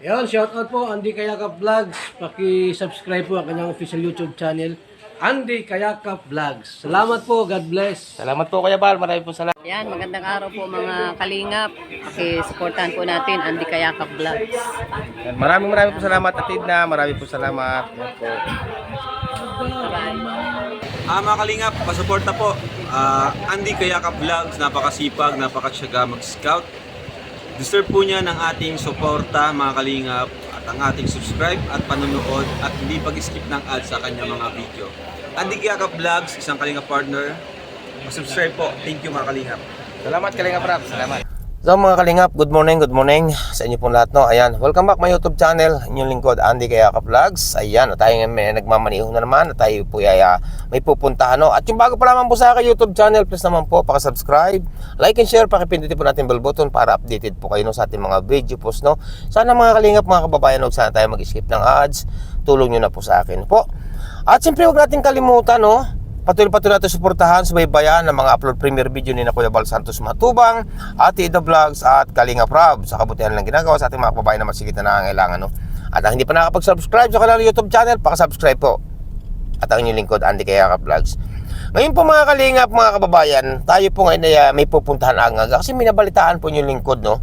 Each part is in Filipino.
Yan, shoutout po Andy Kayakap Vlogs. Paki-subscribe po ang kanyang official YouTube channel, Andy Kayakap Vlogs. Salamat po, God bless. Salamat po Kuya Bal, marami po salamat. Yan, magandang araw po mga kalingap. Paki-supportahan po natin Andy Kayakap Vlogs. Yan, maraming po salamat Atid na, marami po salamat. Yan po. Mga kalingap, pasuporta po. Andy Kayakap Vlogs, napakasipag, napakasyaga mag-scout. Deserve po niya ng ating suporta mga kalingap at ang ating subscribe at panonood at hindi pag-skip ng ads sa kanya mga video. Andy Kayakap Vlogs, isang kalingap partner. Subscribe po. Thank you mga kalingap. Salamat Kalingap Rap, salamat. So mga Kalingap, good morning sa inyo pong lahat, no. Ayan, welcome back my YouTube channel, inyong lingkod Andy Kayakap Vlogs. Ayan, tayo may nagmamaniho na naman, tayo po ay may pupuntahan, no. At yung bago pa lamang po sa aking YouTube channel, please naman po paki-subscribe, like and share, pakipindutin po natin bell button para updated po kayo, no, sa ating mga video post, no. Sana mga Kalingap, mga kababayan, huwag sana tayo mag-skip ng ads, tulong nyo na po sa akin po. At siyempre huwag natin kalimutan, no, patuloy natin suportahan, subaybayan ng mga upload premiere video ni Kuya Bal Santos Matubang, Ate Ida Vlogs at Kalingap Rab sa kabutihan ng ginagawa sa ating mga kababayan na masigit na nangangailangan, no? At ang hindi pa nakapag-subscribe sa kanilang YouTube channel, paka-subscribe po. At ang inyong lingkod, Andy Kayakap Vlogs. Ngayon po mga Kalingap, mga kababayan, tayo po ngayon ay may pupuntahan agad kasi minabalitaan po inyong lingkod, no,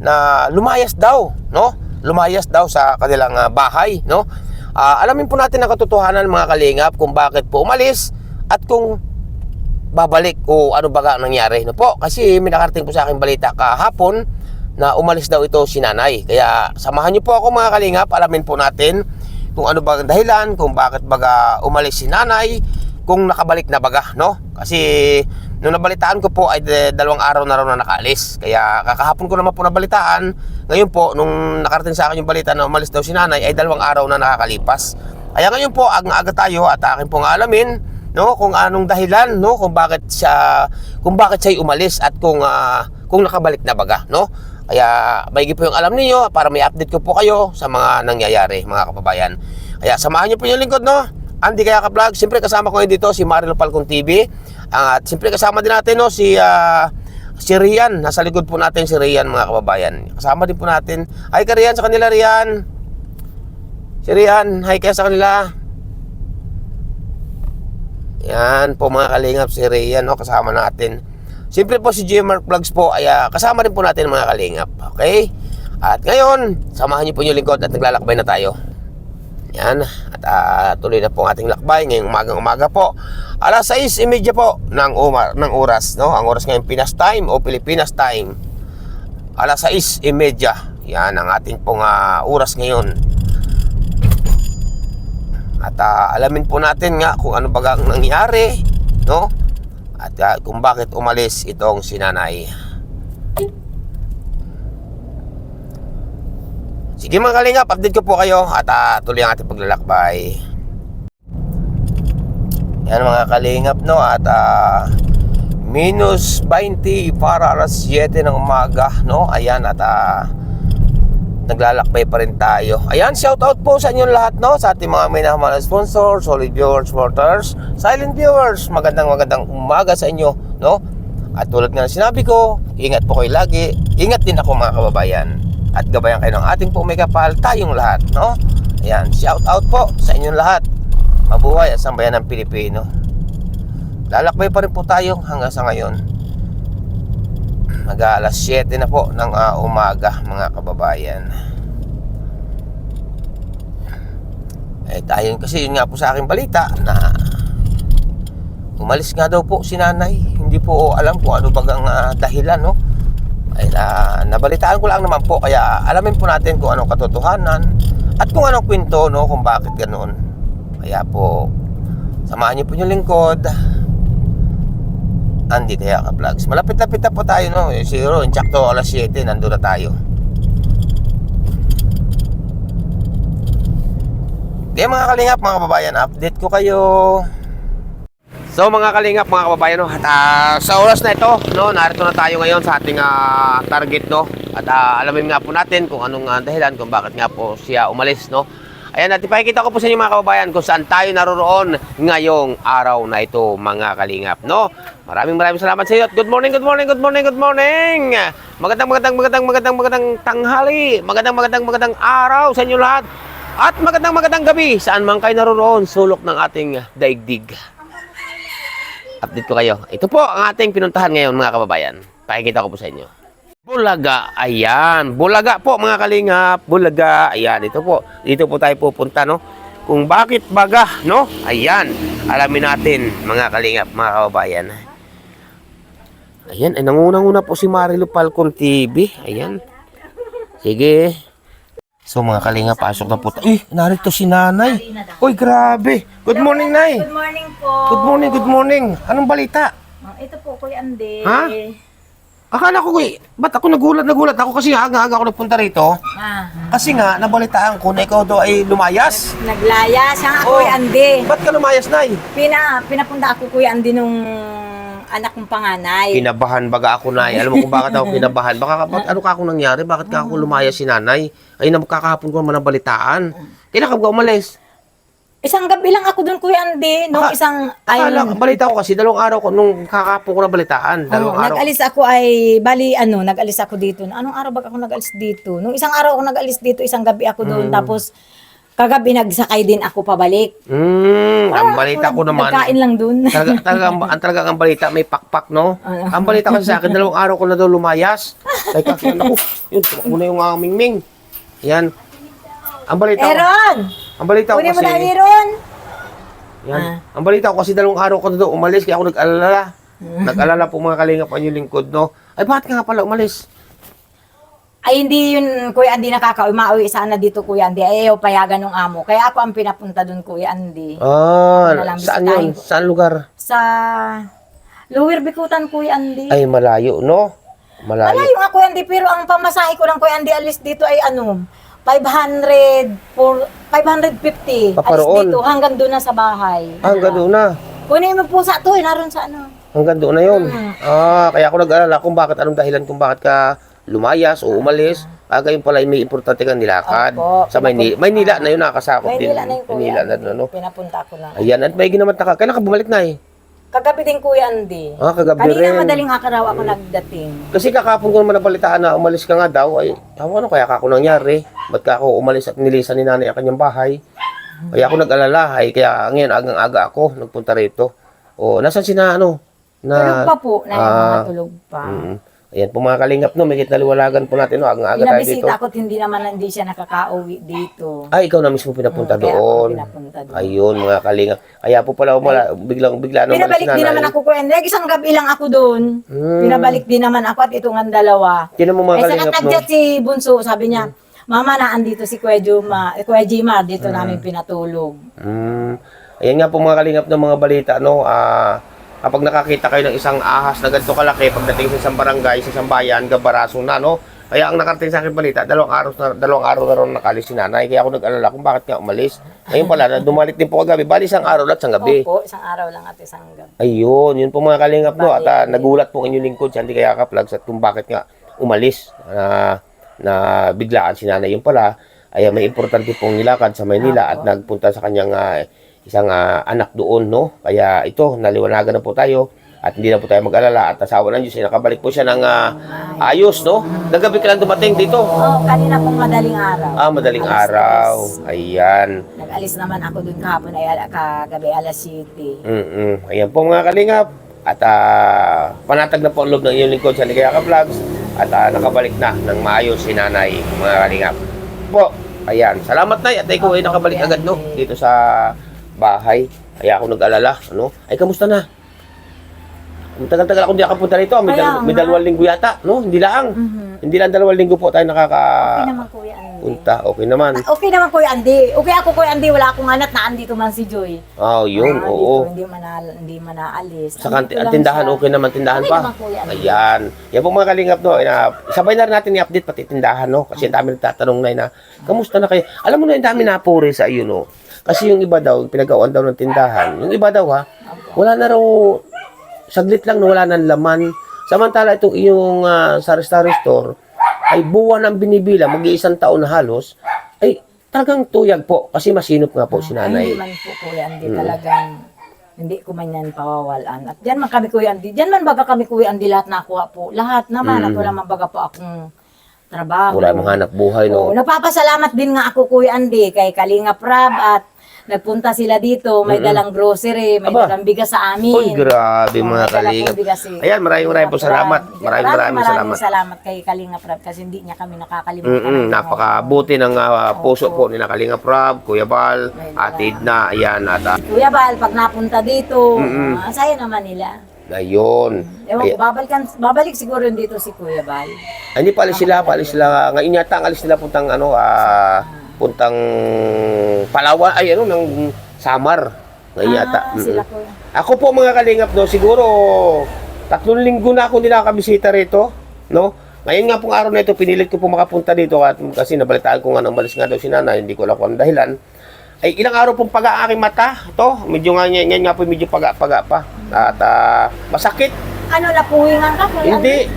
na lumayas daw, no? Lumayas daw sa kanilang bahay, no? Alamin po natin ang katotohanan mga Kalingap kung bakit po umalis at kung babalik o ano baga nangyari, no po. Kasi may nakarating po sa akin balita kahapon na umalis daw ito si nanay. Kaya samahan niyo po ako mga Kalingap, alamin po natin kung ano ba ang dahilan, kung bakit baga umalis si nanay, kung nakabalik na baga, no. Kasi nung nabalitaan ko po ay 2 araw na raw na nakaalis. Kaya kakahapon ko naman po nabalitaan. Ngayon po nung nakarating sa akin yung balita na umalis daw si nanay ay 2 araw na nakakalipas. Kaya ngayon po aga tayo at akin pong alamin, no, kung anong dahilan, no, kung bakit siya umalis at kung nakabalik na baga, no. Kaya maigi po yung alam niyo para may update ko po kayo sa mga nangyayari mga kababayan. Kaya samahan niyo po yung lingkod, no, Andy Kayakap Vlog. Siyempre kasama ko ngayon dito si Marilo Falcon TV. At siyempre kasama din natin, no, si Rian. Nasa likod po natin si Rian mga kababayan. Kasama din po natin. Hi ka Rian sa kanila, Rian. Si Rian, hi kaya sa kanila. Yan po mga Kalingap, si Rian, no, kasama natin. Siyempre po si GMR Vlogs po ay kasama rin po natin mga Kalingap. Okay? At ngayon, samahan niyo po yung lingkod at naglalakbay na tayo. Yan. At tuloy na po ang ating lakbay ngayong umaga po. Alas 6:30 po ng oras, no? Ang oras ngayon Pinas time o Pilipinas time. Alas 6:30. Yan ang ating pong oras ngayon. At alamin po natin nga kung ano bagang nangyari, no? At kung bakit umalis itong si nanay. Sige mga Kalingap, update ko po kayo at tuloy ang ating paglalakbay. Yan mga Kalingap, no? At minus 20 para alas 7 ng umaga, no? Ayan at naglalakbay pa rin tayo. Ayan, shout out po sa inyong lahat, no, sa ating mga minamahal na sponsors, solid viewers, supporters, silent viewers. Magandang umaga sa inyo, no. At tulad nga ng sinabi ko, ingat po kayo lagi. Ingat din ako mga kababayan. At gabayan kayo ng ating pong may kapal, tayong lahat, no. Ayan, shout out po sa inyong lahat. Mabuhay at sambayan ng Pilipino. Lalakbay pa rin po tayo hanggang sa ngayon. Mag-alas 7 na po ng umaga mga kababayan. Tayo kasi yun nga po sa aking balita na umalis nga daw po si nanay. Hindi po alam kung ano bagang dahilan, no. Nabalitaan ko lang naman po. Kaya alamin po natin kung anong katotohanan at kung anong kwento, no, kung bakit ganoon. Kaya po samahan niyo po yung lingkod Andy Kayakap Vlogs. Malapit-lapit na po tayo, no. Siguro insakto alas 7 nandun na tayo. Kaya mga Kalingap, mga kababayan, update ko kayo. So mga Kalingap, mga kababayan, no, at sa oras na ito, no, narito na tayo ngayon sa ating target, no. At alamin nga po natin kung anong dahilan kung bakit nga po siya umalis, no. Ayan, at ipakikita ko po sa inyo mga kababayan kung saan tayo naroroon ngayong araw na ito mga kalingap, no? Maraming salamat sa iyo at good morning. Magandang tanghali, magandang araw sa inyo lahat. At magandang gabi saan man kayo naroroon, sulok ng ating daigdig. Update ko kayo. Ito po ang ating pinuntahan ngayon mga kababayan. Pakikita ko po sa inyo. Bulaga, ayan. Bulaga po mga kalingap. Bulaga, ayan. Ito po. Dito po tayo pupunta, no? Kung bakit baga, no? Ayan. Alamin natin mga kalingap, mga kababayan. Ayan. Ay, nangunang-una po si Marilu Falcon TV. Ayan. Sige. So mga kalingap, pasok na po. Narito si nanay. Uy, grabe. Good morning, nay. Good morning po. Good morning. Anong balita? Ito po, Kuya Andy. Ha? Akala ko, ba't ako nagulat ako kasi aga-aga ako nagpunta rito. Kasi nga, nabalitaan ko na ikaw daw ay lumayas. Naglaya siya nga, Oh. Kuya Andy. Ba't ka lumayas, nay? Pinapunta ako, Kuya Andy, nung anak kong panganay. Kinabahan baga ako, nay. Alam mo kung bakit ako kinabahan? Ano ka akong nangyari? Bakit ka ako lumayas si nanay? Ay, kakahapon ko naman nabalitaan. Kailan ka ba umalis? Isang gabi lang ako doon, Kuya Andy. Nung Akala, balita ko kasi, 2 araw ko, nung kakahapon ko nabalitaan. 2 araw. nag-alis ako nag-alis ako dito. Anong araw ba ako nag-alis dito? Nung isang araw ako nag-alis dito, isang gabi ako doon. Tapos, kagabi nagsakay din ako pabalik. Ang balita ko naman. Nagkain lang doon. Talagang ang balita, may pakpak, no? Ang balita kasi sa akin, 2 araw ko na daw lumayas. Ay, kasi ako, yun, tumakbo na yung aming ming. Yan. Ang balita ko. Aaron! Ang balita ko Kunin mo kasi. na, Aaron! Yan. Ang balita ko kasi 2 araw ko na daw umalis, kaya ako nag-alala. Nag-alala po mga kalingap ang yung lingkod, no? Ay, bakit ka nga pala umalis? Ay, hindi yun, Kuya Andy, nakaka-umauwi sana dito, Kuya Andy. Ay, ayaw payagan ng amo. Kaya ako ang pinapunta doon, Kuya Andy. Saan yun? Saan lugar? Sa Lower Bikutan, Kuya Andy. Ay, malayo, no? Malayo nga, Kuya Andy, pero ang pamasahe ko lang, Kuya Andy, alis dito ay 550. Paparoon. Alis dito, hanggang doon na sa bahay. Hanggang doon na. Kunin mo po sa to, naroon sa ano. Hanggang doon na yun. Kaya ako nag-alala kung bakit, anong dahilan kung bakit ka lumayas o umalis. Gayon pala may importante kang nilakad. Opo, Sa Maynila na yun, nakakasakop din. Maynila na yun, Kuya Maynila na, Andy. no? Pinapunta ko lang. Ayan, at may ginamat ka. Kailan ka bumalik na eh? Kagabi din, Kuya Andy. Kagabi Kanina rin. madaling araw ako nagdating. Kasi kakapon ko naman nabalitaan na umalis ka nga daw. Ay, ano kaya ka ako nangyari? Ba't ka ako umalis at nilisan ni nanay ang kanyang bahay? Kaya ako nag-alala. Ay, kaya ngayon, agang-aga ako nagpunta rito. Nasaan si na ano? Tulog pa po, tulog pa. Ayan po mga kalingap, no, may kitaliwalagan po natin, no, agang-aga tayo dito. Pinabisita ako at hindi siya nakaka-uwi dito. Ay, ikaw na mismo pinapunta Kaya ako doon. pinapunta doon. Ayun, mga kalingap. Kaya po pala, bigla na Pinabalik din naman ako, Kuya Andy. Isang gabi lang ako doon. Pinabalik din naman ako at ito nga 2. Yan ang mga Sa kalingap, no. katagdat si Bunso, sabi niya, Mama, andito si Kuya Jimar, dito namin pinatulog. Ayan nga po mga kalingap ng mga balita, no, kapag nakakita kayo ng isang ahas na ganito kalaki, pagdating sa isang barangay, sa isang bayan, gabaraso na, no? Kaya ang nakarating sa akin balita, 2 araw na ron nakalis si nanay. Kaya ako nag-alala kung bakit nga umalis. Ngayon pala, dumalik din po kagabi. Bali, 1 araw at 1 gabi. Opo, isang araw lang at isang gabi. Ayun, yun po mga kalingap, no? At nagulat po ang inyong lingkod, si Andy Kayaka Vlogs, at kung bakit nga umalis na biglaan si nanay. Yung pala, ay may importante pong nilakad sa Maynila at nagpunta sa kanyang isang anak doon, no? Kaya ito, naliwanagan na po tayo at hindi na po tayo mag-alala at asawa ng Diyos, nakabalik po siya ng ayos, no? Nagabi ka lang dumating dito. Kanina pong madaling araw. Madaling araw. Ayan. Nag-alis naman ako doon kahapon ay kagabi alas 7. Ayan po mga kalingap. At panatag na po ang loob ng inyong lingkod sa Ligaya Ka Vlogs at nakabalik na ng maayos si nanay, mga kalingap. Po, ayan. Salamat na at ikaw ay nakabalik agad, no? Dito sa bahay. Kaya ako nag-alala, ano? Ay, kamusta na? Tagal-tagal ako hindi nakapunta rito. May 2 linggo yata, no? Hindi lang. Hindi lang 2 linggo po tayo Okay naman, Kuya Andy. punta. Okay naman. Okay naman, Kuya Andy. Okay ako, Kuya Andy. Wala akong anak na andito man si Joy. Yun, oo. Dito, hindi man naalis. Sa Andito lang tindahan, siya. okay naman, tindahan Okay pa. naman, Kuya Andy. Ayan. Yan po mga kalingap, no. Sabay na rin natin i-update pati tindahan, no. Kasi ang dami nagtatanong na kamusta na kayo? Alam mo na, yung dami napuri sa iyo, no. Kasi yung iba daw, pinagawan daw ng tindahan. Yung iba daw, wala na raw, saglit lang, no, wala nang laman. Samantala, itong iyong sa restaurant store, ay buwan ang binibilang, mag-1 taon na halos, ay talagang tuyag po. Kasi masinop nga po si Ay, nanay. hindi man po Kuya Andy talagang hindi ko man yan pawawalan. At diyan man kami Kuya Andy. Diyan man baga kami Kuya Andy lahat nakuha po. Lahat naman at wala man baga po akong trabaho. Wala mong hanap buhay, Oo, no? napapasalamat din nga ako Kuya Andy kay Kalinga Prab at nagpunta sila dito, may dalang grocery, may Aba. dalang bigas sa amin. Uy, grabe mga May dala kalingap. pong bigas eh. Ayan, maraming po salamat. Maraming salamat. salamat kay Kalinga Prab kasi hindi niya kami nakakalimutan. Napakabuti ng puso po ni Kalinga Prab, Kuya Bal, Ate Edna, ayan, at Kuya Bal, pag napunta dito, ang saya naman nila. ayun. Ewan ko, babalik siguro yun dito si Kuya Bal. Hindi pa alis sila. Ngayon yata ang alis nila puntang puntang Palawan, ay ng Samar. Ngayon yata. Sila ko. Ako po mga kalingap, no, siguro 3 linggo na ako nakakabisita rito, no? Ngayon nga pong araw na ito, pinilit ko po makapunta dito kasi nabalitaan ko nga nang umalis nga daw si nanay, hindi ko alam kung ang dahilan. Ay ilang araw pong paga aking mata, to, medyo nga yan nga po medyo paga-paga pa. At masakit. Ano, napuhingan ka? Kuya? Hindi,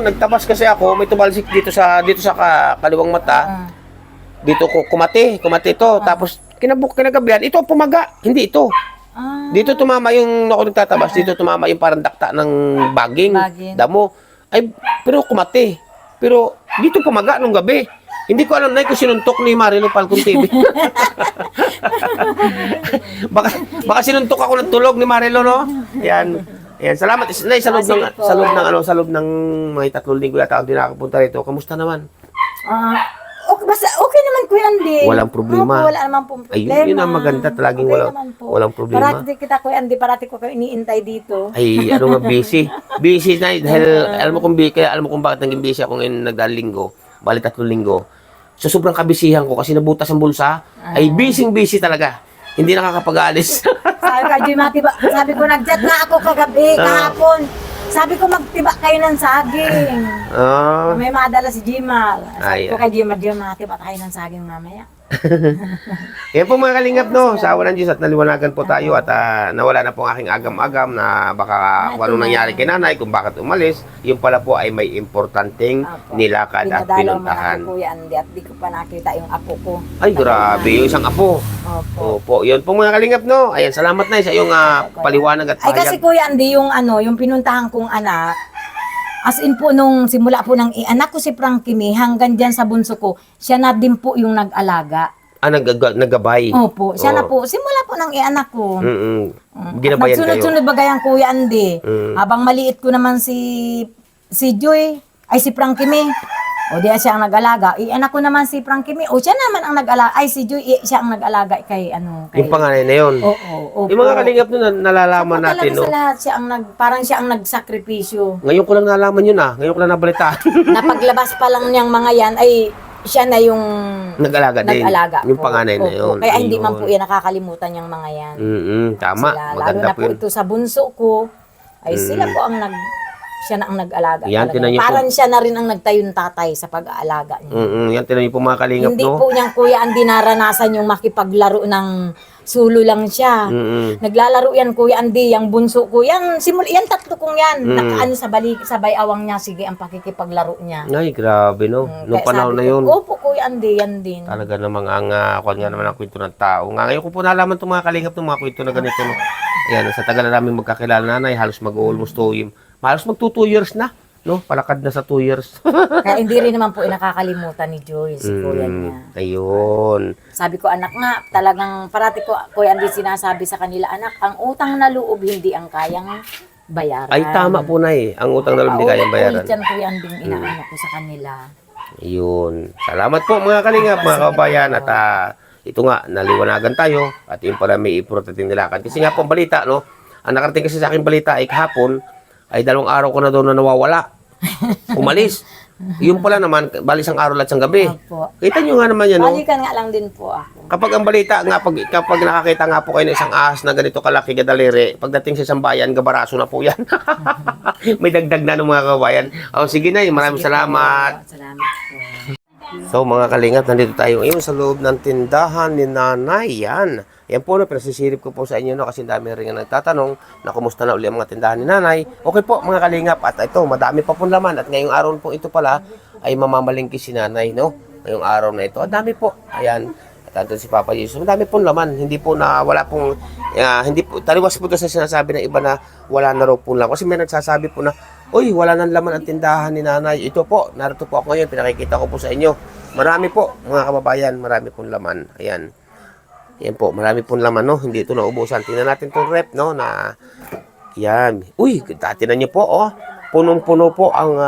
nagtabas kasi ako, may tumalsik dito sa kaliwang mata. Dito ko kumati to, tapos kinagabihan, ito pumaga, hindi ito. Dito tumama yung ako nagtatabas, dito tumama yung parang dakta ng baging, damo. Ay, pero kumati. Pero dito pumaga nung gabi. Hindi ko alam na kung sinuntok ni Marilo Falcon TV. baka sinuntok ako ng tulog ni Marilo, no? Yan. Yan, salamat. Nay, sa loob ng mga 3 linggo yata ako din nakakapunta rito. Kamusta naman? Okay naman Kuya Andy. Walang problema. Opo, wala naman pong problema. Ayun, yun ang maganda. Talagang naman po. walang problema. Parati kita Kuya Andy, parati ko kayo iniintay dito. Ay, busy. Busy na dahil alam mo kung bakit naging busy ako ngayon nagdaang linggo. Bali 3 linggo. So sobrang kabisihan ko kasi nabutas ang bulsa. Ay busy talaga. Hindi nakakapag-aalis. Sabi ko nag-chat na ako kagabi, kahapon. Sabi ko magtiba kayo ng saging. May madala si Jimal. Sabi ko kay Jimal, matiba tayo ng saging mamaya. Yan po mga kalingap, no, sa awa ng Diyos at naliwanagan po tayo at nawala na po ang aking agam-agam na baka kung anong nangyari kay nanay, kung bakit umalis, yung pala po ay may importanteng nilakad at pinuntahan. Kuya Andy at di ko pa nakita yung apo ko. Ay, grabe, yung isang apo. Opo, yun po mga kalingap, no. Ayan, salamat na sa iyong paliwanag at pahayag. Ay kasi Kuya Andy, yung pinuntahan kong anak, as in po, nung simula po ng anak ko si Frankie May, hanggang dyan sa bunso ko, siya na din po yung nag-alaga. Naggabay. Opo, siya na po. Simula po ng anak ko. Ginabayan kayo. Nagsunod-sunod bagay ang Kuya Andy. Habang maliit ko naman si Joy, ay si Frankie May. O diyan siya ang nag-alaga. Anak ko naman si Frankie May. O siya naman ang nag-alaga. Ay si Joy, siya ang nag-alaga kay Yung panganay na yun. Oo. Yung mga kalingap nun, nalalaman natin, no? Sa lahat, parang siya ang nagsakripisyo. Ngayon ko lang nalaman yun, Ngayon ko lang nabalitaan. Napaglabas pa lang niyang mga yan, ay siya na yung nag-alaga din. Yung po. panganay na yun. Kaya hindi man po yan nakakalimutan yung mga yan. Tama. Lalo na po yun. ito sa bunso ko, ay sila po ang siya na ang nag-alaga. Yan, Parang siya na rin ang nagtayong tatay sa pag-aalaga niya. Yan, tinan niyo po mga kalingap, Hindi no? po niyang Kuya Andy naranasan yung makipaglaro ng sulo lang siya. Naglalaro yan Kuya Andy, yung bunso ko. Yan 3 kong yan. Nakaano sa bayawang niya, sige ang pakikipaglaro niya. Ay, grabe, no? Noong panahon na yun. Opo Kuya Andy, yan din. Talaga namang kuwan nga naman ang kwento ng tao. Ngayon ko po nalaman itong mga kalingap ng mga kwento na ganito, no? Ayan, sa tagal na namin magkakilala nanay, halos mag-almost 2 halos mag-2 years na, no? Palakad na sa 2 years. Kaya hindi rin naman po nakakalimutan ni Joy, si Kuya niya. Ayun. Sabi ko, anak nga, talagang parati ko, Kuya Andy, sinasabi sa kanila, anak, ang utang na loob hindi ang kayang bayaran. Ay, tama po na Ang utang na loob hindi kayang bayaran. Ulit yan, Kuya Andy, inaano ko sa kanila. Ayun. Salamat po mga kalingap, mga kabayan. At ito nga, naliwanagan tayo. At yun pala may importanteng nilakad. Kasi nga po ang balita, no? Ang nakarating kasi sa akin balita ay kahapon, ay 2 araw ko na daw na nawawala. Umalis. Yung pala naman, bali isang araw at isang gabi. Opo. Kita nyo nga naman yan, no? Balikan nga lang din po ako. Kapag ang balita nga, kapag nakakita nga po kayo ng isang ahas na ganito kalaki, gadaliri, pagdating sa isang bayan, gabaraso na po yan. May dagdag na ng mga kabayan. Sige na, maraming salamat. Salamat po. So mga kalingap, nandito tayo ngayon sa loob ng tindahan ni Nanay. Yan po na, pinasisilip ko po sa inyo, no, kasi dami rin nga nagtatanong na kumusta na uli ang mga tindahan ni Nanay. Okay po mga kalingap, at ito, madami pa pong laman. At ngayong araw po ito pala ay mamamalingki si Nanay, no? ngayong araw na ito. Ang dami po. Ayan. At andun si Papa Jesus. Ang dami pong laman. Hindi po na wala pong, hindi po, taliwas po ito sa sinasabi ng iba na wala na raw pong laman. Kasi may nagsasabi po na, uy, wala nang laman ang tindahan ni nanay. Ito po, narito po ako ngayon. Pinakikita ko po sa inyo. Marami po, mga kababayan. Marami pong laman. Ayan. Yan po, marami pong laman, no? Hindi ito naubusan. Tingnan natin itong rep, no? Na, yan. Uy, tinan niyo po, oh. Punong-puno po ang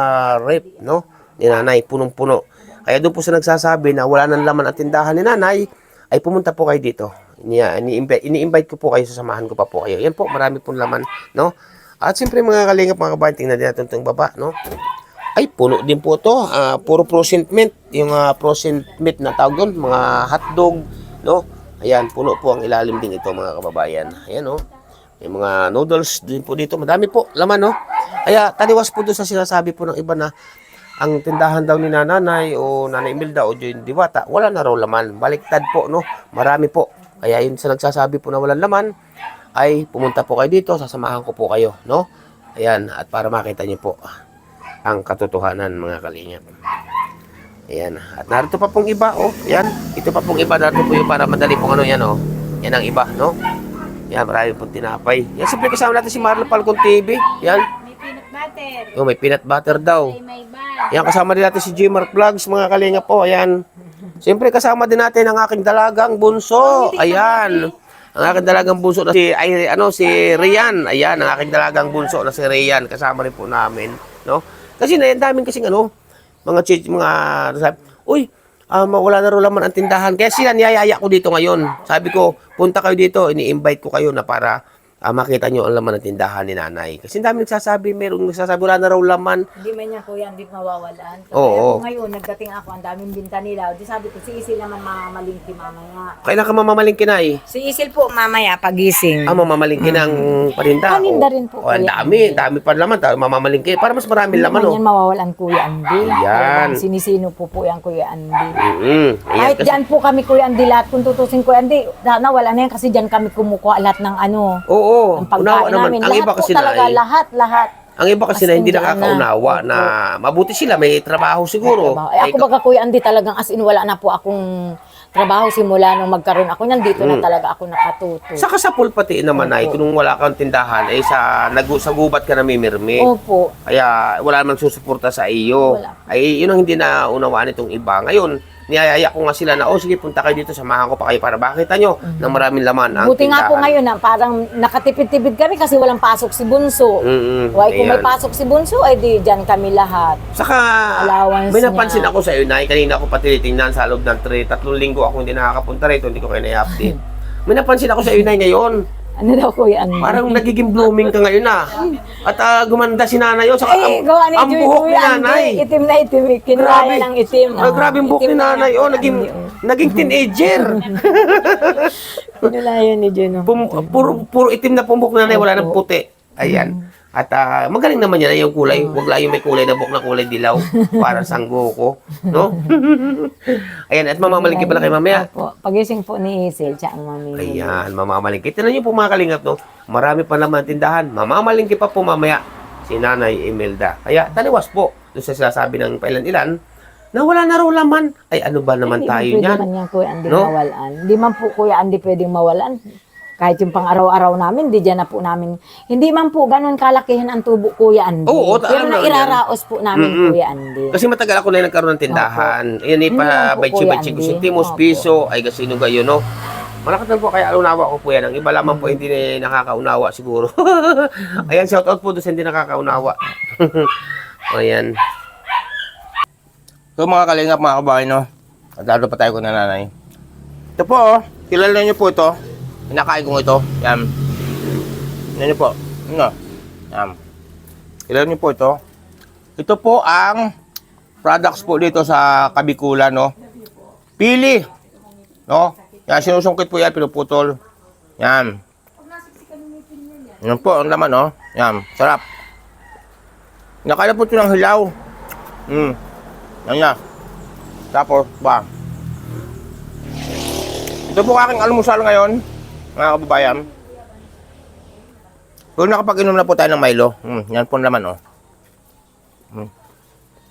rep, no? Ni nanay, punong-puno. Kaya doon po sa nagsasabi na wala nang laman ang tindahan ni nanay, ay pumunta po kayo dito. Ini-invite ko po kayo, sasamahan ko pa po kayo. Yan po, marami pong laman, no? At siyempre mga kalingap, mga kabayan, tingnan din natin itong baba, no? Ay, puno din po ito. Puro frozen meat. Yung frozen meat na tawag doon, mga hotdog, no? Ayan, puno po ang ilalim din ito, mga kababayan. Ayan, no? May mga noodles din po dito. Madami po laman, no? Kaya taliwas po doon sa sinasabi po ng iba na ang tindahan daw ni nanay o nanay Imelda o Joy Diwata, wala na raw laman. Baliktad po, no? Marami po. Kaya yun sa nagsasabi po na walang laman, ay pumunta po kayo dito, sasamahan ko po kayo, no? Ayan, at para makita niyo po ang katotohanan, mga kalingap. Ayan, at narito pa pong iba, oh. Ayan, ito pa pong iba, narito po yung para madali pong ano yan, oh. Yan ang iba, no? Yan, marami pong tinapay. Yan, siyempre kasama natin si Marlo Falcon TV. Yan. May peanut butter. Oh, may peanut butter daw. May bag. Yan, kasama din natin si Jmar Vlogs, mga kalingap po. Ayan. Siyempre, kasama din natin ang aking dalagang bunso. Ayan. Ang aking dalagang bunso na si Rian. Ayan, ang aking dalagang bunso na si Rian. Kasama rin po namin. No? Kasi na yan, daming kasing mga sabi, uy, wala na rin laman ang tindahan. Kaya sila niyayaya ko dito ngayon. Sabi ko, punta kayo dito. Ini-invite ko kayo na para makita nyo ang laman ng tindahan ni nanay. Kasi dami nagsasabi, merong nagsasabi, wala na raw laman. Hindi man niya kuya, hindi mawawalan. Oo. Kaya po ngayon, nagdating ako, ang daming binta nila. Di sabi ko, si Isil naman mamamalingki mamaya. Kailan ka mamamalingki na eh? Si Isil po mamaya, pagising. Mamamalingki ng paninda. Paninda rin po, Ang kuya. dami pa laman. Mamamalingki. Para mas maraming laman, Hindi man yan mawawalan kuya Andy. Ayan. Sinisino po yan kuya Andy. Ayan, Kahit kasi, dyan po kami kuya Andy, lahat kung tutusin kuya Andy, sana wala na yan kasi dyan kami kumukuha lahat ng ano. oo. Ang pagkain namin. Ang iba Lahat kasi po talaga, na lahat. ang iba kasi As na in, hindi dyan nakakaunawa na. na mabuti sila, may trabaho siguro. Ay, ako baga kuya Andy talagang as in wala na po akong trabaho simula nung magkaroon ako niyan. Dito na talaga ako nakatuto. Saka sa pulpati naman ay, kung wala kang tindahan, ay sa gubat ka namimirmi. Opo. Kaya wala namang susuporta sa iyo. Wala. Ay, yun ang hindi na unawaan itong iba. Ngayon, niyayaya ko nga sila na, sige, punta kayo dito, samahan ko pa kayo para makita nyo na maraming laman ang Buti tindahan. nga po ngayon na parang nakatipid-tipid kami kasi walang pasok si Bunso. Kung may Ayan. pasok si Bunso, ay di dyan kami lahat. Saka, Allowance may napansin niya. ako sa iyo, Nay. Kanina ako pa tinitingnan sa loob ng 3 linggo ako hindi nakakapunta rito, hindi ko kayo na-update. May napansin ako sa iyo, Nay, ngayon. Ano daw kuya Andy? Parang nagiging blooming ka ngayon na. At gumanda si nanay yun. Saka Ay, gawa ni ang Joy, buhok ni kuya nanay. Andy. Itim na itim. Kinuraya ng itim. Grabe ang buhok ni Itim na nanay. yan, Oh, Kuya Andy, naging teenager. Kinulayan ni Joy. No? Puro itim na buhok ni nanay. Wala nang puti. Ayan. At magaling naman yan yung kulay. Huwag lang yung may kulay na buhok na kulay dilaw. Parang sanggo ko. No? Ayan. At mamamalingki pala kay mamaya. Opo. Pagising po ni Isil, siya ang mamimili. Ayan, mamamalingki. Tignan niyo po mga kalingap, no? Marami pa naman tindahan. Mamamalingki pa po mamaya si Nanay Imelda. Kaya taliwas po doon sa sinasabi ng pailan-ilan na wala na raw laman. Ay, ano ba naman Hindi tayo pwede niyan? man yan, Kuya Andy, No? mawalan. Hindi man po, Kuya Andy, pwedeng mawalan. Kahit yung pang araw-araw namin, di dyan na po namin. Hindi man po ganun kalakihan ang tubo, Kuya Andy. Oo, pero alam naman nairaraos po namin, Mm-mm. Kuya Andy. Kasi matagal ako na nagkaroon ng tindahan. Ayan, Hindi pa naman po, by Kuya Chico Andy. Sentimos, Opo. piso, ay kasi nung gayon, no? Malakas po, kaya unawa ko po yan. Ang iba lamang po hindi nakakaunawa siguro. Ayan, shout out po doon sa hindi nakakaunawa. Ayan. So mga kalingap, mga kabahay, no? At pa tayo ko na nanay. Ito po, oh. Kilala niyo po ito. Pinakain ko ito. Yan. Yan niyo po. Ano? Yan. Kilala niyo po ito. Ito po ang products po dito sa Kabikulan, no? Pili. No? Yan, sinusungkit po yan, pinuputol. Yan. Yan po, ang laman, no? Yan, sarap. Nakala po ito ng hilaw. Yan yan. Tapos, ba? Ito po aking almusal ngayon, mga kababayan. Kung nakapag-inom na po tayo ng Milo, yan po ang laman, oh.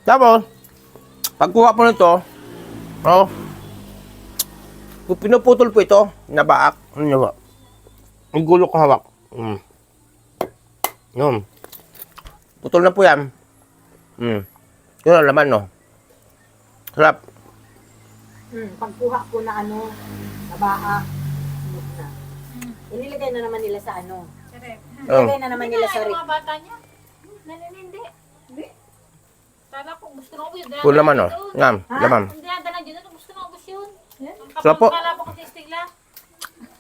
Tapos, pagkuha po nito, Oh. Kung pinuputol po ito, nabaak. Ano ba? Ang gulo ko hawak. Yun. Putol na po yan. Yun ang laman, no? Sarap. Pagkuha ko na ano, nabaa, sunod na. Inilagay na naman nila sa ano. Inilagay na naman nila sa Mga bata niya. Nananindi. Hindi. Sana po gusto na ubus. Puro laman, no? Ngam, laman. Hindi na dala dyan. Gusto na ubus yun. Ang Sarap po. kapag kala ko kasi stigla.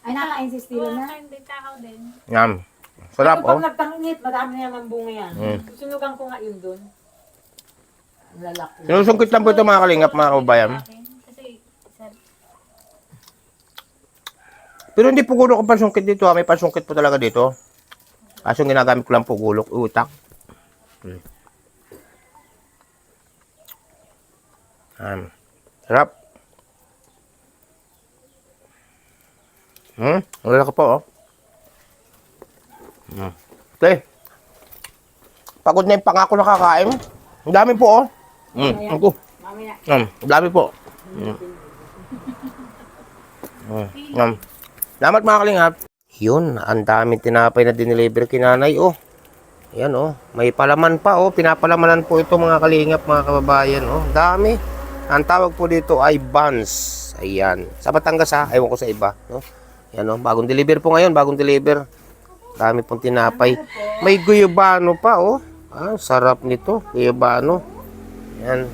Ay, naka-insist nila na. Hindi takaw din. Ngam. Sarap, Pag oh. nagtangit, madami naman bunga yan. Susunugan ko nga yun doon. Ang lalaki. Sinusungkit lang po ito mga kalingap, mga kababayan. Kasi, Pero hindi po gulok ang pansungkit dito, ha? May pansungkit po talaga dito. Kaso ginagamit ko lang po gulok, utak. Sarap. Ang lalaki po, oh. Okay. Pagod na yung pangako nakakain. Ang dami po, oh. Ako. Ang dami po. Salamat mga kalingap. Yun, ang daming tinapay na dineliver kay nanay, oh. Ayan, oh. May palaman pa, oh. Pinapalamanan po ito mga kalingap, mga kababayan, oh. Dami. Ang tawag po dito ay buns. Ayan. Sa Batangas, ha. Ewan ko sa iba, no? Ayan, oh. Bagong deliver po ngayon, bagong deliver. Dami pong tinapay. May guyabano pa, oh. Ah, sarap nito. Guyabano. Ayan.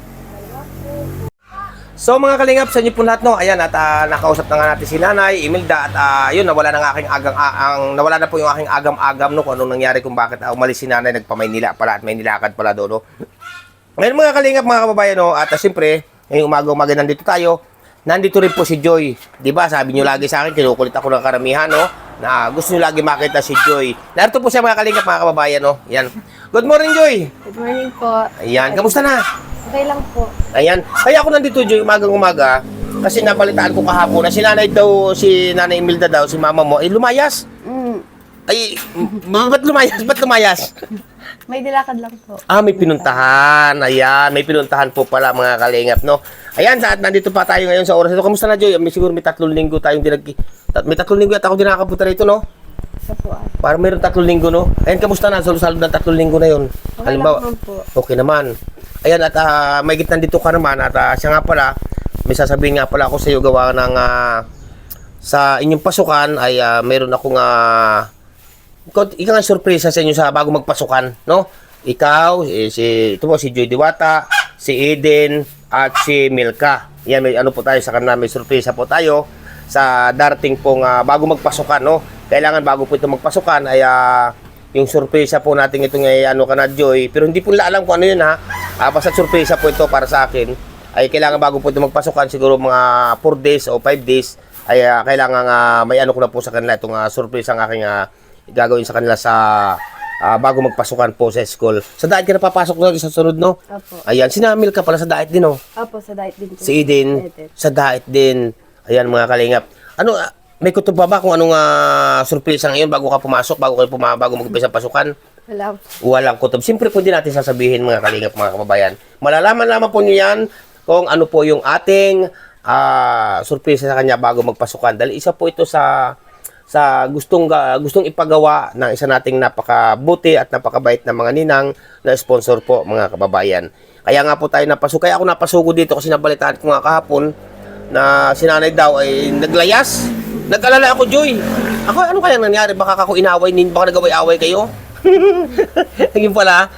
So mga kalingap, sa inyo po lahat, no? Ayan, at nakausap na nga natin si Nanay Imelda at yun, nawala na aking nawala na po yung aking agam-agam, no? Kung anong nangyari, kung bakit umalis si Nanay, nagpa-Maynila pala at may nilakad pala doon, no? Ngayon mga kalingap, mga kababayan, no? At siyempre, ngayong umaga nandito tayo. Nandito rin po si Joy. 'Di ba? Sabi niyo lagi sa akin, kinukulit ako ng karamihan, no? Na gusto niyo lagi makita si Joy. Narito po siya mga kalingap, mga kababayan, no? Yan. Good morning, Joy. Good morning po. Ayan, kamusta na? Okay lang po. Ayan. Kaya ako nandito, Joy, umaga kasi nabalitaan ko kahapon na si Nanay Imelda daw, si mama mo, lumayas. Ay, ba't lumayas? Ba't lumayas? May dilakad lang po. May pinuntahan. Ayan, may pinuntahan po pala mga kalingap, no? Ayan, nandito pa tayo ngayon sa oras ito. Kamusta na, Joy? Siguro may 3 linggo tayong may 3 linggo at ako din nakakapunta rito, no? Isa po. Parang mayroon 3 linggo, no? Ayan, kamusta na? Salud ng 3 linggo na yun. Okay lang naman po. Okay naman. Ayan, at may gitna dito ka naman. At siya nga pala, may sasabihin nga pala ako sa iyo gawa ng sa inyong pasukan ay mayroon akong ikaw nga sorpresa sa inyo sa bago magpasukan, no? Ikaw, ito po si Joy Diwata, si Eden, at si Milka. Yan, may ano po tayo sa kanila, may sorpresa po tayo sa darating pong bago magpasukan, no? Kailangan bago po ito magpasukan ay yung sorpresa po natin ito ngay ano ka na, Joy. Pero hindi po nila alam kung ano yun, ha? Basta sorpresa po ito para sa akin. Ay kailangan bago po ito magpasukan, siguro mga 4 days o 5 days, ay kailangan may ano ko na po sa kanila itong sorpresa ang aking gagawin sa kanila sa bago magpasukan po sa school. Sa diet ka na papasok na sa sunod, no? Opo. Ayan, sinamil ka pala sa diet din, no? Opo, sa diet din po. Si Eden, Eden. sa diet din. Ayan, mga kalingap. Ano, may kutob ba kung anong surprise ngayon bago ka pumasok, bago mag-umpisa pasukan? Wala po. Walang kutob. Siyempre, pwede natin sasabihin, mga kalingap, mga kababayan. Malalaman lamang po niyo yan kung ano po yung ating surprise sa kanya bago magpasukan. Dahil isa po ito sa gustong ipagawa ng isa nating napakabuti at napakabait na mga ninang na sponsor po, mga kababayan. Kaya nga po tayo napasok. Kaya ako napasugo dito kasi nabalitaan ko nga kahapon na si Nanay daw ay naglayas. Nag-alala ako, Joy. Ako, ano kaya nangyari? Baka ako inaway, baka nagaway-away kayo? Ngayon pala,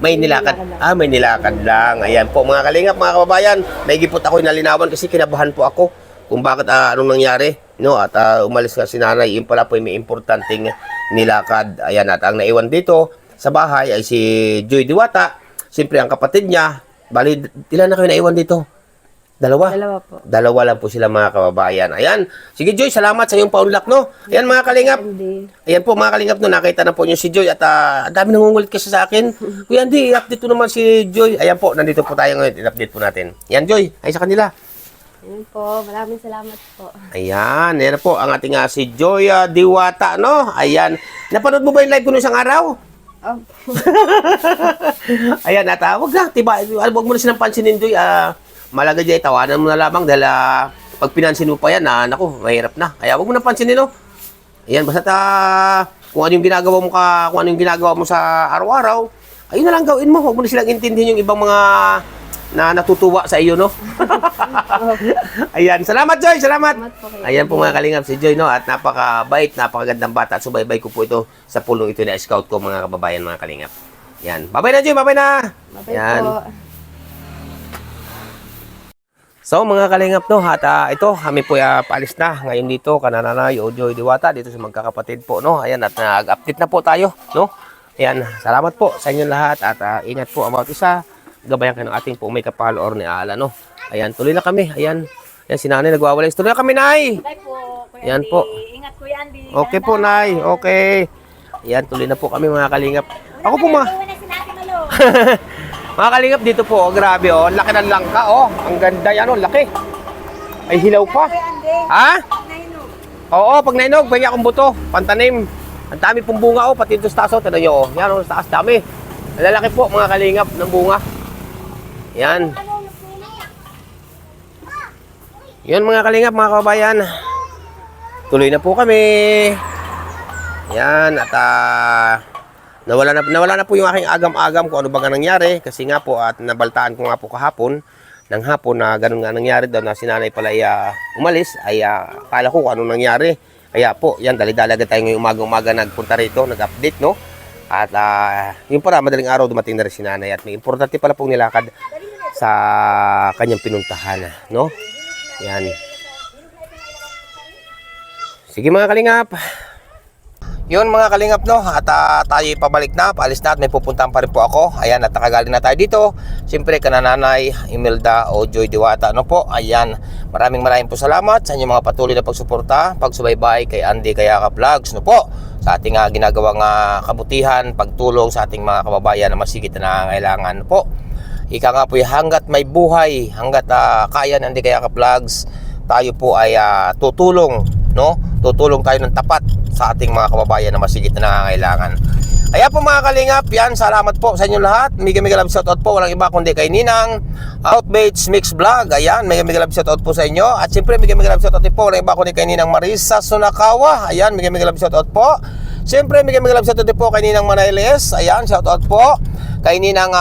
may nilakad. May nilakad lang. Ayan po, mga kalingap, mga kababayan. May gipot ako inalinawan kasi kinabahan po ako kung bakit anong nangyari, no? At umalis nga si Nanay, yun pala po may importanteng nilakad. Ayan, at ang naiwan dito sa bahay ay si Joy Diwata. Siyempre ang kapatid niya. Bali, ilan na kayo naiwan dito? Dalawa? Dalawa po. Dalawa lang po sila, mga kababayan. Ayan. Sige, Joy, salamat sa iyong paunlak, no? Ayan, mga kalingap. Hindi. Ayan po, mga kalingap, no? Nakita na po niyo si Joy at ang dami nangungulit kasi sa akin. Kuya, hindi, i-update po naman si Joy. Ayan po, nandito po tayo ngayon. I-update po natin. Ayan, Joy, ay sa kanila. Ayun po. Maraming salamat po. Ayan, yan po ang ating si Joy Diwata, no? Ayan. Napanood mo ba yung live ko noong isang araw? Opo. Ayan, at wag lang, tiba, wag mo na silang pansinin, Joy. malaga dyan, tawanan mo na lamang dahil pag pinansin mo pa yan, naku, mahirap na. Kaya wag mo na pansinin, no? Ayan, basta kung ano yung ginagawa mo sa araw-araw, ayun na lang gawin mo. Huwag mo na silang intindihin yung ibang mga na natutuwa sa iyo, no? Ayan, salamat Joy, salamat. Salamat po kayo. Ayan po mga kalingap si Joy, no? At napakabait, napakagandang bata. At subaybay ko po ito sa pulong ito na scout ko, mga kababayan, mga kalingap. Yan. Bye-bye na Joy, bye-bye na. Bye Yan. po. So mga kalingap, no, at ito kami po paalis na ngayon dito kananay Joy Diwata dito sa magkakapatid po, no. Ayan, at nag-update na po tayo, no. Ayan, salamat po sa inyo lahat at ingat po ang bawat isa. Gabayan kayo ng ating po may kapal or ni Ala, no. Ayan, tuloy na kami. Ayan, yan si Nanay nagwawalis. Tuloy na kami, Nay. Bye po, Kuya Yan Andy. po. Ingat, Kuya Andy. Okay po, Nay. Okay. Ayan, tuloy na po kami mga kalingap. Ako po Iwan na si Nati Malo. mga kalingap dito po, oh, grabe oh. Laki ng langka, oh. Ang ganda yan, oh, laki. Ay hilaw pa. Kuya Andy. Ha? Naino. Oo, pag nainog, pwede akong buto. Pantanim. Ang dami pong bunga, oh. Pati ito sa taas, oh. Tignan nyo, oh. Yan, oh, sa taas, dami. Ang lalaki po, mga kalingap, ng bunga. Yan. Yan, mga kalingap, mga kababayan. Tuloy na po kami. Yan, at nawala na po yung aking agam-agam kung ano ba nga nangyari. Kasi nga po, at nabaltaan ko nga po kahapon, ng hapon na ganun nga nangyari daw na si Nanay pala ay umalis, ay akala ko kung anong nangyari. Kaya po, yan, dali-dalaga tayo ngayong umaga-umaga nagpunta rito, nag-update, no? At yung para madaling araw dumating na rin si Nanay at may importante pala pong nilakad sa kanyang pinuntahan, no? Yan. Sige mga kalingap. Yun mga kalingap, no? At tayo pabalik na, paalis na at may pupuntahan pa rin po ako. Ayan, at nakagaling na tayo dito. Siyempre, kananay Imelda o Joy Diwata, no po? Ayan, maraming po salamat sa inyong mga patuloy na pagsuporta, pagsubaybay kay Andy Kayaka Vlogs, no po? Sa ating ginagawang kabutihan, pagtulong sa ating mga kababayan na masigit na nangangailangan, no po? Ika nga po, hanggat may buhay, hanggat kaya ng Andy Kayaka Vlogs, tayo po ay tutulong, no? Tutulong tayo ng tapat sa ating mga kababayan na masigit na nangangailangan. Kaya po mga kalingap, yan, salamat po sa inyo lahat. Mega love shoutout po, walang iba kundi kay Ninang Outbaits Mix Vlog. Ayan, mega love shoutout po sa inyo. At siyempre mega love shoutout po, walang iba kundi kay Ninang Marisa Sunakawa. Ayan, mega love shoutout po. Siyempre mega love shoutout po kay Ninang Manailes. Ayan, shoutout po kay Ninang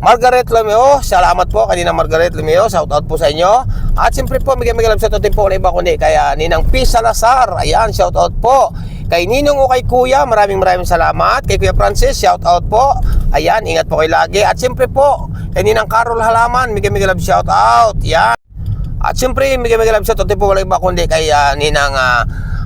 Margaret Lumeo, salamat po kanina Margaret Lumeo, shout out po sa inyo. At siyempre po, mega love shout out din po na iba kundi kaya Ninang P. Salazar, ayan, shout out po. Kay Ninong o kay Kuya, maraming salamat. Kay Kuya Francis, shout out po. Ayan, ingat po kayo lagi. At siyempre po, kay Ninang Carol Halaman, mega love shout out. Yan. At siyempre, mega love shout out din po wala iba kundi kay Ninang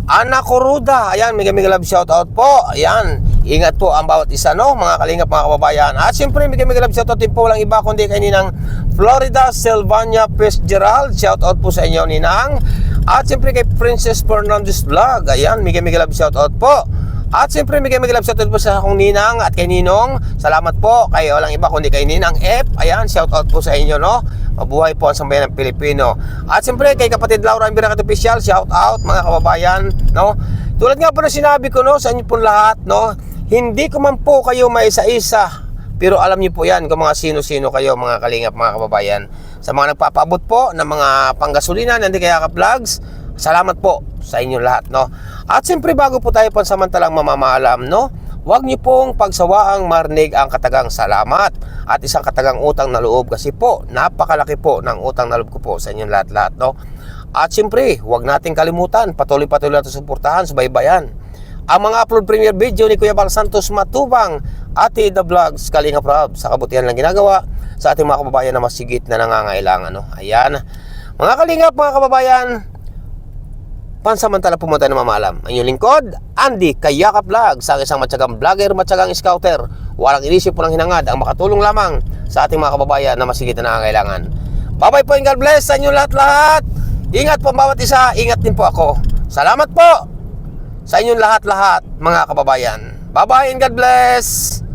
Ana Coruda, ayan, mega love shout out po. Ayan. Ingat po ang bawat isa, no, mga kalingap, mga kababayan. At siyempre, mega love shoutout din po walang iba kundi kay Ninang Florida Sylvania Fitzgerald. Shoutout po sa inyo, Ninang. At siyempre kay Princess Fernandez Vlog. Ayan, mega love shoutout po. At siyempre, mega love shoutout po sa akong Ninang at kay Ninong. Salamat po kay walang iba kundi kay Ninang F. Ayan, shoutout po sa inyo, no. Mabuhay po ang sambayan ng Pilipino. At siyempre, kay kapatid Laura Ambiracat Official, shoutout mga kababayan, no. Tulad nga po na sinabi ko, no, sa inyo po lahat, no. Hindi ko man po kayo maisa-isa, pero alam niyo po yan kung mga sino-sino kayo, mga kalingap, mga kababayan. Sa mga nagpapaabot po ng mga panggasolina ng Andy Kayaka Vlogs, salamat po sa inyo lahat, no. At siyempre, bago po tayo pansamantalang mamamaalam, no, huwag niyo pong pagsawaang marinig ang katagang salamat at isang katagang utang na loob kasi po, napakalaki po ng utang na loob ko po sa inyong lahat-lahat, no. At siyempre, huwag nating kalimutan, patuloy-patuloy natin suportahan, subaybayan ang mga upload premiere video ni Kuya Bal Santos Matubang, Ate The Vlogs, Kalinga Prab, sa kabutihan lang ginagawa sa ating mga kababayan na masigit na nangangailangan, no? Ayan, mga kalingap, mga kababayan, pansamantala po mo tayo na mamaalam. Ang inyong lingkod, Andy Kayaka Vlogs, ang isang matyagang vlogger, matyagang scouter, walang inisip po ng hinangad, ang makatulong lamang sa ating mga kababayan na masigit na nangangailangan. Bye-bye po and God bless sa inyo lahat-lahat. Ingat po bawat isa, ingat din po ako. Salamat po sa inyong lahat-lahat, mga kababayan. Bye-bye and God bless!